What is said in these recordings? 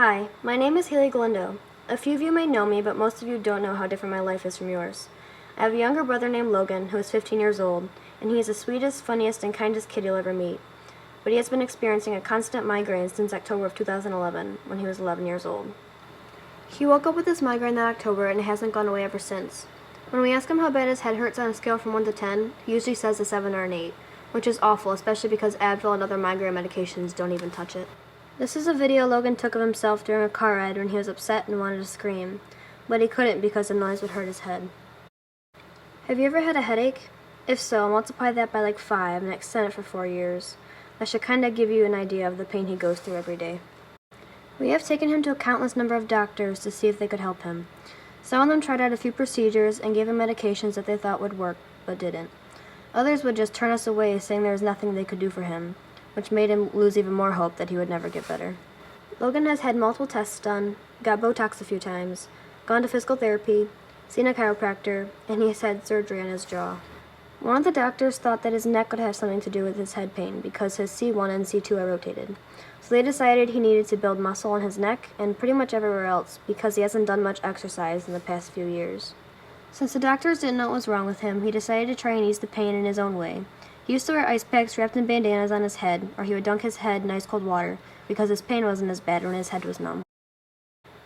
Hi, my name is Galindo. A few of you may know me, but most of you don't know how different my life is from yours. I have a younger brother named Logan, who is 15 years old, and he is the sweetest, funniest, and kindest kid you'll ever meet. But he has been experiencing a constant migraine since October of 2011, when he was 11 years old. He woke up with this migraine that October, and it hasn't gone away ever since. When we ask him how bad his head hurts on a scale from 1 to 10, he usually says a 7 or an 8, which is awful, especially because Advil and other migraine medications don't even touch it. This is a video Logan took of himself during a car ride when he was upset and wanted to scream, but he couldn't because the noise would hurt his head. Have you ever had a headache? If so, multiply that by like 5 and extend it for 4 years. That should kinda give you an idea of the pain he goes through every day. We have taken him to a countless number of doctors to see if they could help him. Some of them tried out a few procedures and gave him medications that they thought would work, but didn't. Others would just turn us away, saying there was nothing they could do for him, which made him lose even more hope that he would never get better. Logan has had multiple tests done, got Botox a few times, gone to physical therapy, seen a chiropractor, and he has had surgery on his jaw. One of the doctors thought that his neck would have something to do with his head pain because his C1 and C2 are rotated. So they decided he needed to build muscle on his neck and pretty much everywhere else because he hasn't done much exercise in the past few years. Since the doctors didn't know what was wrong with him, he decided to try and ease the pain in his own way. He used to wear ice packs wrapped in bandanas on his head, or he would dunk his head in ice cold water because his pain wasn't as bad when his head was numb.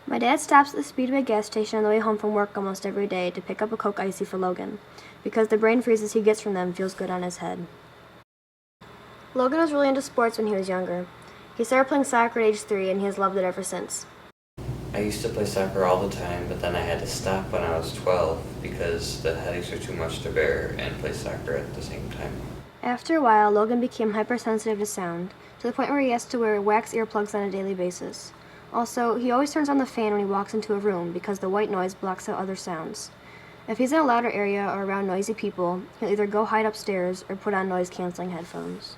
My dad stops at the Speedway gas station on the way home from work almost every day to pick up a Coke Icy for Logan, because the brain freezes he gets from them feels good on his head. Logan was really into sports when he was younger. He started playing soccer at age 3 and he has loved it ever since. I used to play soccer all the time, but then I had to stop when I was 12 because the headaches were too much to bear and play soccer at the same time. After a while, Logan became hypersensitive to sound, to the point where he has to wear wax earplugs on a daily basis. Also, he always turns on the fan when he walks into a room because the white noise blocks out other sounds. If he's in a louder area or around noisy people, he'll either go hide upstairs or put on noise-canceling headphones.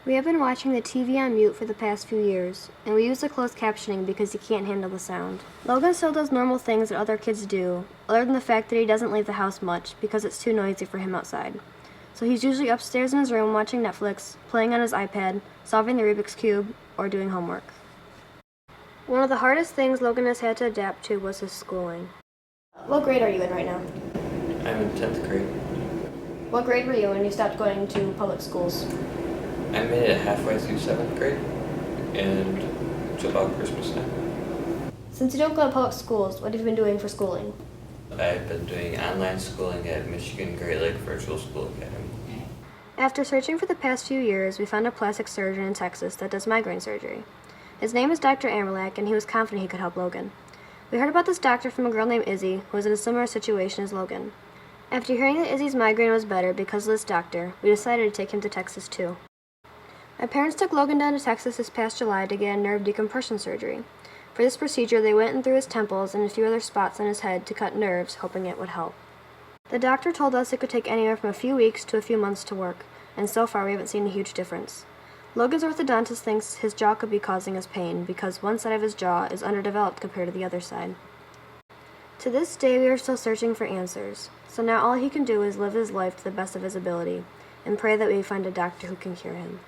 We have been watching the TV on mute for the past few years, and we use the closed captioning because he can't handle the sound. Logan still does normal things that other kids do, other than the fact that he doesn't leave the house much because it's too noisy for him outside. So he's usually upstairs in his room watching Netflix, playing on his iPad, solving the Rubik's Cube, or doing homework. One of the hardest things Logan has had to adapt to was his schooling. What grade are you in right now? I'm in 10th grade. What grade were you when you stopped going to public schools? I made it halfway through 7th grade and it's about Christmas time. Since you don't go to public schools, what have you been doing for schooling? I've been doing online schooling at Michigan Great Lake Virtual School Academy. After searching for the past few years, we found a plastic surgeon in Texas that does migraine surgery. His name is Dr. Amerlak, and he was confident he could help Logan. We heard about this doctor from a girl named Izzy, who was in a similar situation as Logan. After hearing that Izzy's migraine was better because of this doctor, we decided to take him to Texas too. My parents took Logan down to Texas this past July to get a nerve decompression surgery. For this procedure, they went in through his temples and a few other spots on his head to cut nerves, hoping it would help. The doctor told us it could take anywhere from a few weeks to a few months to work, and so far we haven't seen a huge difference. Logan's orthodontist thinks his jaw could be causing us pain because one side of his jaw is underdeveloped compared to the other side. To this day, we are still searching for answers, so now all he can do is live his life to the best of his ability and pray that we find a doctor who can cure him.